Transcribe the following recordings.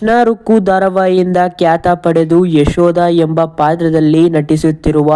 ಕೃಷ್ಣ ರುಕ್ಕು ಧಾರಾವಾಹಿಯಿಂದ ಖ್ಯಾತ ಪಡೆದು ಯಶೋಧ ಎಂಬ ಪಾತ್ರದಲ್ಲಿ ನಟಿಸುತ್ತಿರುವ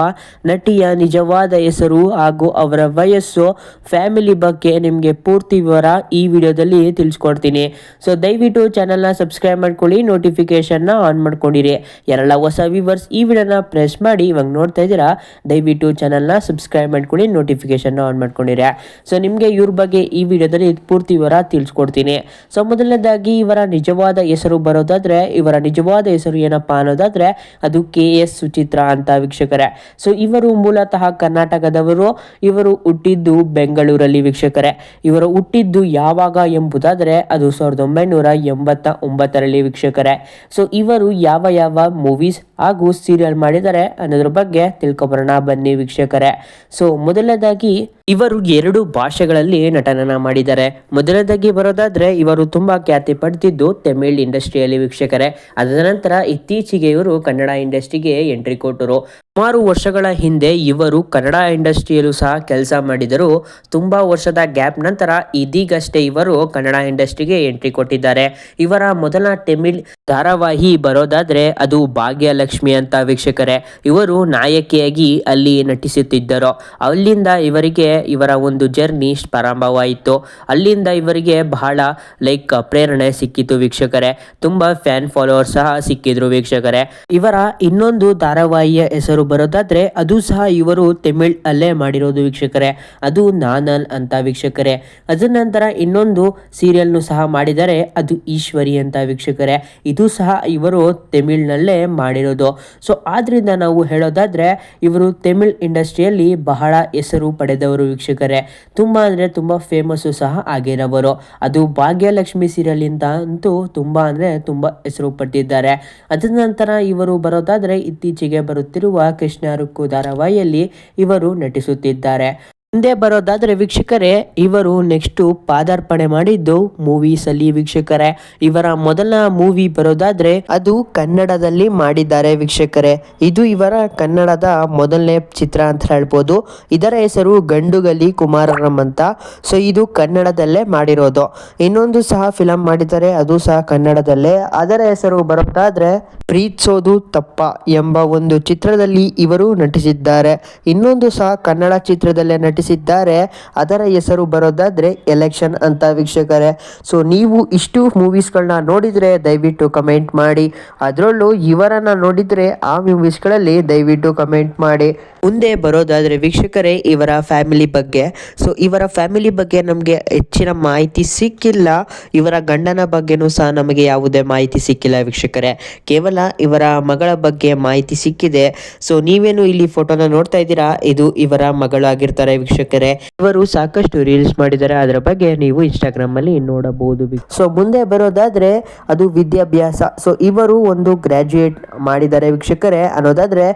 ನಟಿಯ ನಿಜವಾದ ಹೆಸರು ಹಾಗೂ ಅವರ ವಯಸ್ಸು, ಫ್ಯಾಮಿಲಿ ಬಗ್ಗೆ ನಿಮಗೆ ಪೂರ್ತಿ ವಿವರ ಈ ವಿಡಿಯೋದಲ್ಲಿ ತಿಳಿಸ್ಕೊಡ್ತೀನಿ. ಸೊ ದಯವಿಟ್ಟು ಚಾನಲ್ನ ಸಬ್ಸ್ಕ್ರೈಬ್ ಮಾಡ್ಕೊಳ್ಳಿ, ನೋಟಿಫಿಕೇಶನ್ನ ಆನ್ ಮಾಡ್ಕೊಂಡಿರಿ. ಯಾರೆಲ್ಲ ಹೊಸ ವ್ಯೂವರ್ಸ್ ಈ ವಿಡಿಯೋನ ಪ್ರೆಸ್ ಮಾಡಿ ಇವಾಗ ನೋಡ್ತಾ ಇದ್ದೀರಾ, ದಯವಿಟ್ಟು ಚಾನಲ್ನ ಸಬ್ಸ್ಕ್ರೈಬ್ ಮಾಡ್ಕೊಳ್ಳಿ, ನೋಟಿಫಿಕೇಶನ್ನ ಆನ್ ಮಾಡ್ಕೊಂಡಿರಿ. ಸೊ ನಿಮಗೆ ಇವ್ರ ಬಗ್ಗೆ ಈ ವಿಡಿಯೋದಲ್ಲಿ ಪೂರ್ತಿ ವಿವರ ತಿಳಿಸ್ಕೊಡ್ತೀನಿ. ಸೊ ಮೊದಲನೇದಾಗಿ ಇವರ ನಿಜವಾದ ಹೆಸರು ಬರೋದಾದ್ರೆ, ಇವರ ನಿಜವಾದ ಹೆಸರು ಏನಪ್ಪಾ ಅನ್ನೋದಾದ್ರೆ ಅದು KS ಸುಚಿತ್ರಾ ಅಂತ ವೀಕ್ಷಕರೇ. ಸೊ ಇವರು ಮೂಲತಃ ಕರ್ನಾಟಕದವರು. ಇವರು ಹುಟ್ಟಿದ್ದು ಬೆಂಗಳೂರಲ್ಲಿ ವೀಕ್ಷಕರೇ. ಇವರು ಹುಟ್ಟಿದ್ದು ಯಾವಾಗ ಎಂಬುದಾದ್ರೆ ಅದು 1989ರಲ್ಲಿ ವೀಕ್ಷಕರೇ. ಸೊ ಇವರು ಯಾವ ಮೂವೀಸ್ ಹಾಗೂ ಸೀರಿಯಲ್ ಮಾಡಿದ್ದಾರೆ ಅನ್ನೋದ್ರ ಬಗ್ಗೆ ತಿಳ್ಕೊಬರೋಣ ಬನ್ನಿ ವೀಕ್ಷಕರೇ. ಸೊ ಮೊದಲನೇದಾಗಿ ಇವರು 2 ಭಾಷೆಗಳಲ್ಲಿ ನಟನನ ಮಾಡಿದ್ದಾರೆ. ಮೊದಲನೇದಾಗಿ ಬರೋದಾದ್ರೆ ಇವರು ತುಂಬಾ ಖ್ಯಾತಿ ಪಡೆದಿದ್ದು ತಮಿಳ್ ಇಂಡಸ್ಟ್ರಿಯಲ್ಲಿ ವೀಕ್ಷಕರೇ. ಅದ ನಂತರ ಇತ್ತೀಚೆಗೆ ಇವರು ಕನ್ನಡ ಇಂಡಸ್ಟ್ರಿಗೆ ಎಂಟ್ರಿ ಕೊಟ್ಟರು. ಸುಮಾರು ವರ್ಷಗಳ ಹಿಂದೆ ಇವರು ಕನ್ನಡ ಇಂಡಸ್ಟ್ರಿಯಲ್ಲೂ ಸಹ ಕೆಲಸ ಮಾಡಿದರು. ತುಂಬಾ ವರ್ಷದ ಗ್ಯಾಪ್ ನಂತರ ಇದೀಗಷ್ಟೇ ಇವರು ಕನ್ನಡ ಇಂಡಸ್ಟ್ರಿಗೆ ಎಂಟ್ರಿ ಕೊಟ್ಟಿದ್ದಾರೆ. ಇವರ ಮೊದಲ ತಮಿಳ್ ಧಾರಾವಾಹಿ ಬರೋದಾದ್ರೆ ಅದು ಭಾಗ್ಯಲಕ್ಷ್ಮಿ ಅಂತ ವೀಕ್ಷಕರೇ. ಇವರು ನಾಯಕಿಯಾಗಿ ಅಲ್ಲಿ ನಟಿಸುತ್ತಿದ್ದರು. ಅಲ್ಲಿಂದ ಇವರಿಗೆ ಇವರ ಒಂದು ಜರ್ನಿ ಪ್ರಾರಂಭವಾಯಿತು. ಅಲ್ಲಿಂದ ಇವರಿಗೆ ಬಹಳ ಪ್ರೇರಣೆ ಸಿಕ್ಕಿತು ವೀಕ್ಷಕರೇ. ತುಂಬಾ ಫ್ಯಾನ್ ಫಾಲೋವರ್ಸ್ ಸಹ ಸಿಕ್ಕಿದ್ರು ವೀಕ್ಷಕರೇ. ಇವರ ಇನ್ನೊಂದು ಧಾರಾವಾಹಿಯ ಹೆಸರು ಬರೋದಾದ್ರೆ ಅದು ಸಹ ಇವರು ತಮಿಳ್ ಅಲ್ಲೇ ಮಾಡಿರೋದು ವೀಕ್ಷಕರೇ. ಅದು ನಾನಲ್ ಅಂತ ವೀಕ್ಷಕರೇ. ಅದ ನಂತರ ಇನ್ನೊಂದು ಸೀರಿಯಲ್ನು ಸಹ ಮಾಡಿದರೆ ಅದು ಈಶ್ವರಿ ಅಂತ ವೀಕ್ಷಕರೇ. ಇದು ಸಹ ಇವರು ತಮಿಳ್ನಲ್ಲೇ ಮಾಡಿರೋದು. ಸೊ ಆದ್ರಿಂದ ನಾವು ಹೇಳೋದಾದ್ರೆ ಇವರು ತಮಿಳ್ ಇಂಡಸ್ಟ್ರಿಯಲ್ಲಿ ಬಹಳ ಹೆಸರು ಪಡೆದವರು ವೀಕ್ಷಕರೇ. ತುಂಬಾ ಅಂದ್ರೆ ತುಂಬಾ ಫೇಮಸ್ ಸಹ ಆಗಿರೋವರು. ಅದು ಭಾಗ್ಯಲಕ್ಷ್ಮಿ ಸೀರಿಯಲ್ ಇಂದ ಅಂತೂ ತುಂಬಾ ಅಂದ್ರೆ ತುಂಬಾ ಹೆಸರು ಪಟ್ಟಿದ್ದಾರೆ. ಅದ ನಂತರ ಇವರು ಬರೋದಾದ್ರೆ ಇತ್ತೀಚೆಗೆ ಬರುತ್ತಿರುವ ಕೃಷ್ಣ ರುಕ್ಕು ಧಾರಾವಾಹಿಯಲ್ಲಿ ಇವರು ನಟಿಸುತ್ತಿದ್ದಾರೆ. ಮುಂದೆ ಬರೋದಾದ್ರೆ ವೀಕ್ಷಕರೇ, ಇವರು ನೆಕ್ಸ್ಟ್ ಪಾದಾರ್ಪಣೆ ಮಾಡಿದ್ದು ಮೂವೀಸ್ ಅಲ್ಲಿ ವೀಕ್ಷಕರೇ. ಇವರ ಮೊದಲ ಮೂವಿ ಬರೋದಾದ್ರೆ ಅದು ಕನ್ನಡದಲ್ಲಿ ಮಾಡಿದ್ದಾರೆ ವೀಕ್ಷಕರೇ. ಇದು ಇವರ ಕನ್ನಡದ ಮೊದಲನೇ ಚಿತ್ರ ಅಂತ ಹೇಳ್ಬೋದು. ಇದರ ಹೆಸರು ಗಂಡುಗಲಿ ಕುಮಾರರಂ ಅಂತ. ಸೊ ಇದು ಕನ್ನಡದಲ್ಲೇ ಮಾಡಿರೋದು. ಇನ್ನೊಂದು ಸಹ ಫಿಲಂ ಮಾಡಿದ್ದಾರೆ, ಅದು ಸಹ ಕನ್ನಡದಲ್ಲೇ. ಅದರ ಹೆಸರು ಬರೋದಾದ್ರೆ ಪ್ರೀತ್ಸೋದು ತಪ್ಪ ಎಂಬ ಒಂದು ಚಿತ್ರದಲ್ಲಿ ಇವರು ನಟಿಸಿದ್ದಾರೆ. ಇನ್ನೊಂದು ಸಹ ಕನ್ನಡ ಚಿತ್ರದಲ್ಲೇ ನಟಿಸಿದ್ದಾರೆ. ಅದರ ಹೆಸರು ಬರೋದಾದ್ರೆ ಎಲೆಕ್ಷನ್ ಅಂತ ವೀಕ್ಷಕರೇ. ಸೊ ನೀವು ಇಷ್ಟು ಮೂವೀಸ್ಗಳನ್ನ ನೋಡಿದ್ರೆ ದಯವಿಟ್ಟು ಕಮೆಂಟ್ ಮಾಡಿ. ಅದರಲ್ಲೂ ಇವರನ್ನ ನೋಡಿದ್ರೆ ಆ ಮೂವೀಸ್ಗಳಲ್ಲಿ ದಯವಿಟ್ಟು ಕಮೆಂಟ್ ಮಾಡಿ. ಮುಂದೆ ಬರೋದಾದ್ರೆ ವೀಕ್ಷಕರೇ ಇವರ ಫ್ಯಾಮಿಲಿ ಬಗ್ಗೆ. ಸೊ ಇವರ ಫ್ಯಾಮಿಲಿ ಬಗ್ಗೆ ನಮಗೆ ಹೆಚ್ಚಿನ ಮಾಹಿತಿ ಸಿಕ್ಕಿಲ್ಲ. ಇವರ ಗಂಡನ ಬಗ್ಗೆನೂ ಸಹ ನಮಗೆ ಯಾವುದೇ ಮಾಹಿತಿ ಸಿಕ್ಕಿಲ್ಲ ವೀಕ್ಷಕರೇ. ಕೇವಲ ಇವರ ಮಗಳ ಬಗ್ಗೆ ಮಾಹಿತಿ ಸಿಕ್ಕಿದೆ. ಸೊ ನೀವೇನು ಇಲ್ಲಿ ಫೋಟೋನ ನೋಡ್ತಾ ಇದ್ದೀರಾ, ಇದು ಇವರ ಮಗಳಾಗಿರ್ತಾರೆ ವೀಕ್ಷಕರೇ. ಇವರು ಸಾಕಷ್ಟು ರೀಲ್ಸ್ ಮಾಡಿದ್ದಾರೆ, ಅದರ ಬಗ್ಗೆ ನೀವು ಇನ್ಸ್ಟಾಗ್ರಾಮ್ ಅಲ್ಲಿ ನೋಡಬಹುದು. ಸೊ ಮುಂದೆ ಬರೋದಾದ್ರೆ ಅದು ವಿದ್ಯಾಭ್ಯಾಸ. ಸೊ ಇವರು ಒಂದು ಗ್ರಾಜುಯೇಟ್ ಮಾಡಿದ್ದಾರೆ ವೀಕ್ಷಕರೇ. ಅನ್ನೋದಾದ್ರೆ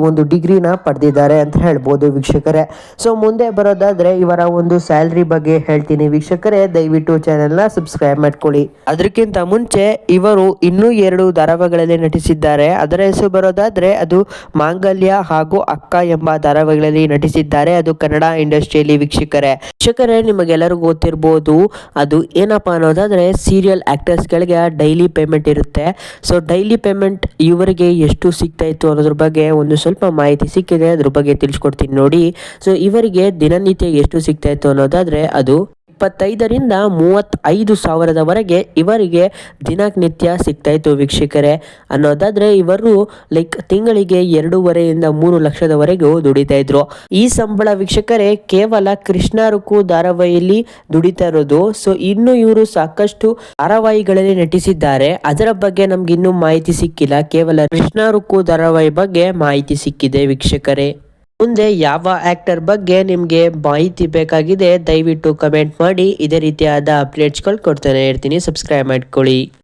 ಒಂದು ಡಿಗ್ರಿನ ಪಡೆದಿದ್ದಾರೆ ಅಂತ ಹೇಳ್ಬೋದು ವೀಕ್ಷಕರೇ. ಸೊ ಮುಂದೆ ಬರೋದಾದ್ರೆ ಇವರ ಒಂದು ಸ್ಯಾಲ್ರಿ ಬಗ್ಗೆ ಹೇಳ್ತೀನಿ ವೀಕ್ಷಕರೇ. ದಯವಿಟ್ಟು ಚಾನೆಲ್ನ ಸಬ್ಸ್ಕ್ರೈಬ್ ಮಾಡ್ಕೊಳ್ಳಿ. ಅದಕ್ಕಿಂತ ಮುಂಚೆ ಇವರು ಇನ್ನೂ 2 ಧಾರಾವಾಹಿಗಳಲ್ಲಿ ನಟಿಸಿದ್ದಾರೆ. ಅದರ ಹೆಸರು ಬರೋದಾದ್ರೆ ಅದು ಮಾಂಗಲ್ಯ ಹಾಗೂ ಅಕ್ಕ ಎಂಬ ಧಾರಾವಾಹಿಗಳಲ್ಲಿ ನಟಿಸಿದ್ದಾರೆ. ಅದು ಕನ್ನಡ ಇಂಡಸ್ಟ್ರಿಯಲ್ಲಿ ವೀಕ್ಷಕರೇ. ನಿಮಗೆಲ್ಲರಿಗೂ ಗೊತ್ತಿರಬಹುದು, ಅದು ಏನಪ್ಪಾ ಅನ್ನೋದಾದ್ರೆ ಸೀರಿಯಲ್ ಆಕ್ಟರ್ಸ್ ಗಳಿಗೆ ಡೈಲಿ ಪೇಮೆಂಟ್ ಇರುತ್ತೆ. ಸೊ ಡೈಲಿ ಪೇಮೆಂಟ್ ಇವರಿಗೆ ಎಷ್ಟು ಸಿಗ್ತಾ ಇತ್ತು ಅನ್ನೋದ್ರ ಬಗ್ಗೆ ಒಂದು ಸ್ವಲ್ಪ ಮಾಹಿತಿ ಸಿಕ್ಕಿದೆ, ಅದ್ರ ಬಗ್ಗೆ ತಿಳಿಸ್ಕೊಡ್ತೀನಿ ನೋಡಿ. ಸೊ ಇವರಿಗೆ ದಿನನಿತ್ಯ ಎಷ್ಟು ಸಿಗ್ತಾ ಇತ್ತು ಅನ್ನೋದಾದ್ರೆ ಅದು 25ರಿಂದ 35 ಸಾವಿರದವರೆಗೆ ಇವರಿಗೆ ದಿನನಿತ್ಯ ಸಿಗ್ತಾ ಇತ್ತು ವೀಕ್ಷಕರೇ. ಅನ್ನೋದಾದ್ರೆ ಇವರು ತಿಂಗಳಿಗೆ 2.5ರಿಂದ 3 ಲಕ್ಷದವರೆಗೂ ದುಡಿತಾ ಇದ್ರು. ಈ ಸಂಬಳ ವೀಕ್ಷಕರೇ ಕೇವಲ ಕೃಷ್ಣ ರುಕ್ಕು ಧಾರಾವಾಹಿಯಲ್ಲಿ ದುಡಿತಾ ಇರೋದು. ಸೊ ಇನ್ನು ಇವರು ಸಾಕಷ್ಟು ಧಾರಾವಾಹಿಗಳಲ್ಲಿ ನಟಿಸಿದ್ದಾರೆ. ಅದರ ಬಗ್ಗೆ ನಮ್ಗೆ ಇನ್ನೂ ಮಾಹಿತಿ ಸಿಕ್ಕಿಲ್ಲ. ಕೇವಲ ಕೃಷ್ಣ ರುಕ್ಕು ಧಾರಾವಾಹಿ ಬಗ್ಗೆ ಮಾಹಿತಿ ಸಿಕ್ಕಿದೆ ವೀಕ್ಷಕರೇ. ಮುಂದೆ ಯಾವ ಆಕ್ಟರ್ ಬಗ್ಗೆ ನಿಮಗೆ ಮಾಹಿತಿ ಬೇಕಾಗಿದೆ ದಯವಿಟ್ಟು ಕಮೆಂಟ್ ಮಾಡಿ. ಇದೇ ರೀತಿಯಾದ ಅಪ್ಡೇಟ್ಸ್ಗಳು ಕೊಡ್ತಾನೆ ಇರ್ತೀನಿ. ಸಬ್ಸ್ಕ್ರೈಬ್ ಮಾಡ್ಕೊಳ್ಳಿ.